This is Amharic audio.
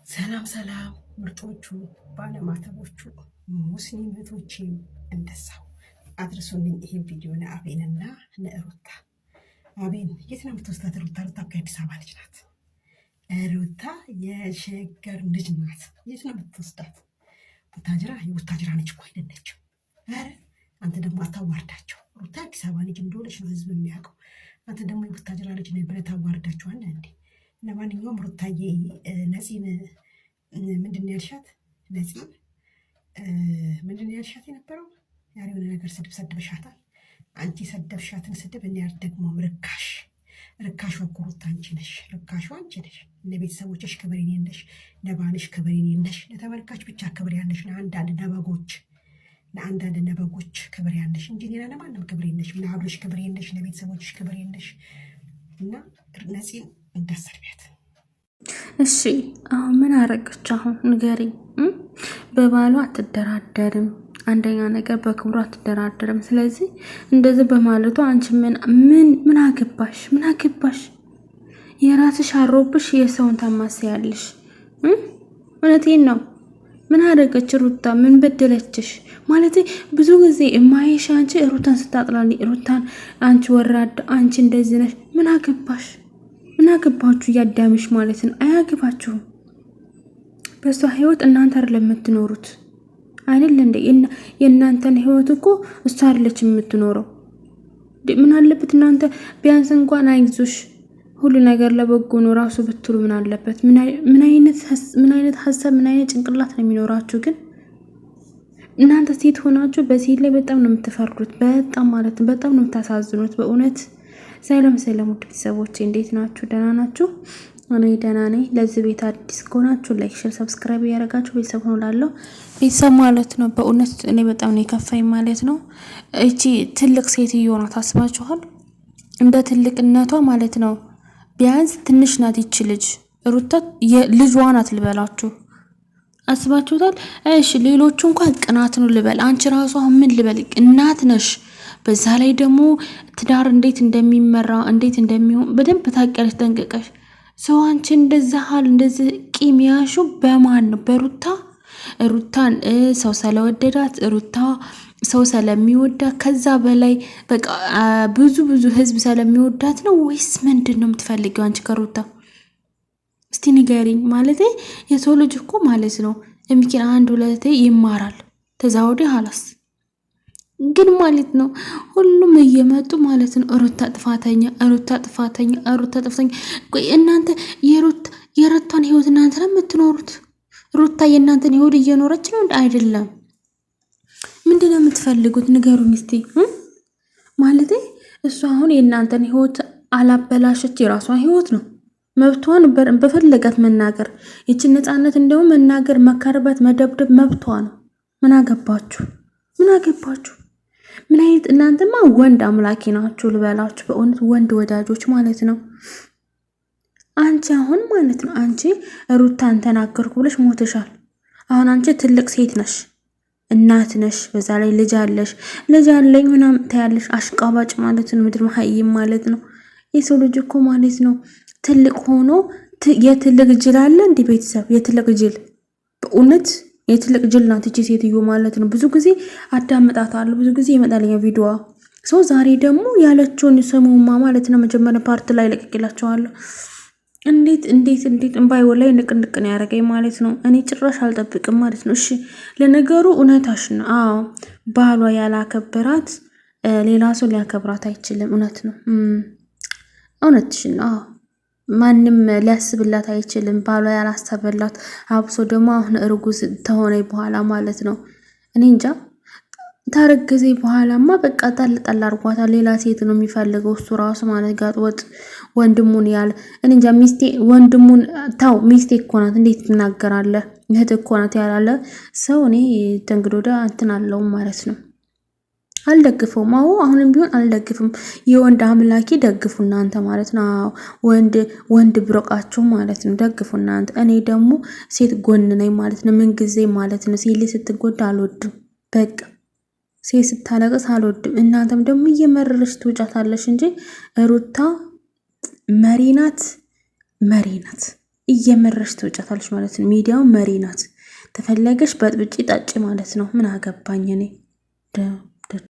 ሰላም ሰላም ምርጦቹ ባለማተቦቹ ሙስሊም እህቶቼም እንደዛው አድርሱልኝ ይሄን ቪዲዮ ለአቤንና ለሩታ። አቤን የት ነው የምትወስዳት? ሩታ ከአዲስ አበባ ልጅ ናት። ሩታ የሸገር ልጅ ናት። የት ነው የምትወስዳት? ቡታጅራ የቡታጅራ ልጅ እኮ አይደለችም። ኧረ አንተ ደግሞ አታዋርዳቸው። ሩታ አዲስ አበባ ልጅ እንደሆነች ነው ህዝብ የሚያውቀው። አንተ ደግሞ የቡታጅራ ልጅ ነኝ ብለህ ታዋርዳቸዋለህ እንዴ? ለማንኛውም ሩታዬ ነፂን ምንድን ያልሻት? ነፂን ምንድን ያልሻት የነበረው ያልሆነ ነገር ስድብ ሰድበሻታል። አንቺ ሰደብሻትን ስድብ እኔ ያልደግሞም ርካሽ እኮ ሩታ አንቺ ነሽ። ርካሹ አንቺ ነሽ። ለቤተሰቦችሽ ክብር የለሽ፣ ለባልሽ ክብር የለሽ፣ ለተመልካች ብቻ ክብር ያለሽ፣ ለአንዳንድ ነበጎች ክብር ያለሽ እንጂ ሌላ ለማንም ክብር የለሽ። ለአብርሽ ክብር የለሽ፣ ለቤተሰቦችሽ ክብር የለሽ እና ነፂን እንዳሰርቢያት። እሺ አሁን ምን አረገች? አሁን ንገሪኝ። በባሏ አትደራደርም። አንደኛ ነገር በክብሯ አትደራደርም። ስለዚህ እንደዚህ በማለቷ አንቺ ምን አገባሽ? ምን አገባሽ? የራስሽ አሮብሽ የሰውን ታማስያለሽ። እውነቴን ነው። ምን አደረገች ሩታ? ምን በደለችሽ? ማለት ብዙ ጊዜ የማይሽ አንቺ ሩታን ስታጥላሊ፣ ሩታን አንቺ ወራዳ፣ አንቺ እንደዚህ ነሽ። ምን አገባሽ? ምን አገባችሁ? እያዳምሽ ማለት ነው። አያገባችሁም። በሷ ህይወት እናንተ አይደለም የምትኖሩት አይደል እንዴ? የእናንተን ህይወት እኮ እሷ አይደለች የምትኖረው። ምን አለበት እናንተ ቢያንስ እንኳን አይዞሽ ሁሉ ነገር ለበጎ ነው ራሱ ብትሉ ምን አለበት? ምን አይነት ሀሳብ ምን አይነት ጭንቅላት ነው የሚኖራችሁ? ግን እናንተ ሴት ሆናችሁ በሴት ላይ በጣም ነው የምትፈርዱት። በጣም ማለት ነው በጣም ነው የምታሳዝኑት በእውነት። ሰላም ውድ ቤተሰቦቼ እንዴት ናችሁ? ደህና ናችሁ? እኔ ደህና ነኝ። ለዚህ ቤት አዲስ ከሆናችሁ ላይክ፣ ሼር፣ ሰብስክራይብ ያደርጋችሁ ቤተሰብ ሆናለሁ። ቤተሰብ ማለት ነው በእውነት እኔ በጣም ነው የከፋኝ ማለት ነው። እቺ ትልቅ ሴትዮ ናት። አስባችኋል? እንደ ትልቅነቷ ማለት ነው ቢያንስ ትንሽ ናት ይቺ ልጅ። ሩታ ልጇ ናት ልበላችሁ። አስባችሁታል? እሺ ሌሎቹ እንኳን ቅናት ነው ልበል። አንቺ ራሷ ምን ልበል? እናት ነሽ። በዛ ላይ ደግሞ ትዳር እንዴት እንደሚመራ እንዴት እንደሚሆን በደንብ ታውቂያለሽ ጠንቅቀሽ። ሰው አንቺ እንደዛ ሀል እንደዚህ ቂም ያሹ በማን ነው? ሩታን ሰው ስለወደዳት ሩታ ሰው ስለሚወዳት ከዛ በላይ በቃ ብዙ ህዝብ ስለሚወዳት ነው ወይስ ምንድን ነው የምትፈልጊው አንቺ ከሩታ? እስቲ ንገሪኝ። ማለት የሰው ልጅ እኮ ማለት ነው የሚኪን አንድ ሁለቴ ይማራል ተዛውዲ ሀላስ ግን ማለት ነው ሁሉም እየመጡ ማለት ነው ሩታ ጥፋተኛ። ቆይ እናንተ የሩታን ህይወት እናንተ ነው የምትኖሩት? ሩታ የእናንተን ህይወት እየኖረች ነው አይደለም? ምንድነው የምትፈልጉት? ንገሩኝ እስቲ። ማለት እሷ አሁን የእናንተን ህይወት አላበላሸች። የራሷን ህይወት ነው መብቷን በፈለጋት መናገር። ይችን ነፃነት እንደውም መናገር፣ መካርበት፣ መደብደብ መብቷ ነው። ምን አገባችሁ? ምን አይነት እናንተማ ወንድ አምላኪ ናችሁ ልበላችሁ በእውነት ወንድ ወዳጆች ማለት ነው። አንቺ አሁን ማለት ነው አንቺ ሩታን ተናገርኩ ብለሽ ሞተሻል። አሁን አንቺ ትልቅ ሴት ነሽ፣ እናት ነሽ፣ በዛ ላይ ልጅ አለኝ ምናምን ታያለሽ። አሽቃባጭ ማለት ነው፣ ምድር መሀይም ማለት ነው። የሰው ልጅ እኮ ማለት ነው ትልቅ ሆኖ የትልቅ ጅል አለ እንዲህ ቤተሰብ የትልቅ ጅል በእውነት የትልቅ ጅል ናት እቺ ሴትዮ ማለት ነው። ብዙ ጊዜ አዳምጣታለሁ፣ ብዙ ጊዜ ይመጣልኛ ቪዲዮዋ። ሰው ዛሬ ደግሞ ያለችውን ሰሙማ ማለት ነው። መጀመሪያ ፓርት ላይ ለቅቄላችኋለሁ። እንዴት እንባይ ወላይ ንቅንቅ ነው ያደረገኝ ማለት ነው። እኔ ጭራሽ አልጠብቅም ማለት ነው። እሺ ለነገሩ እውነታሽ ነው። አዎ ባሏ ያላከበራት ሌላ ሰው ሊያከብራት አይችልም። እውነት ነው፣ እውነትሽ ነው። አዎ ማንም ሊያስብላት አይችልም። ባሏ ያላሰበላት አብሶ ደግሞ አሁን እርጉዝ ተሆነ በኋላ ማለት ነው። እኔ እንጃ ታረገዘ በኋላማ በቃ ጣል አርጓታል። ሌላ ሴት ነው የሚፈልገው እሱ ራሱ ማለት ጋጥወጥ ወንድሙን ያለ እኔ እንጃ። ወንድሙን ታው ሚስቴ እኮ ናት እንዴት ትናገራለህ? እህት እኮ ናት ያላለ ሰው እኔ ተንግዶዳ እንትን አለው ማለት ነው። አልደግፈውም። አሁንም ቢሆን አልደግፍም። የወንድ አምላኪ ደግፉ እናንተ ማለት ነው። ወንድ ብሮቃችሁ ማለት ነው ደግፉ እናንተ። እኔ ደግሞ ሴት ጎን ነኝ ማለት ነው። ምን ጊዜ ማለት ነው ሴት ስትጎዳ አልወድም። በቃ ሴት ስታለቅስ አልወድም። እናንተም ደግሞ እየመረረሽ ትውጫታለሽ እንጂ ሩታ መሪ ናት። እየመረሽ ትውጫታለች ማለት ነው። ሚዲያው መሪ ናት። ተፈለገሽ በጥብጪ ጠጪ ማለት ነው። ምን አገባኝ እኔ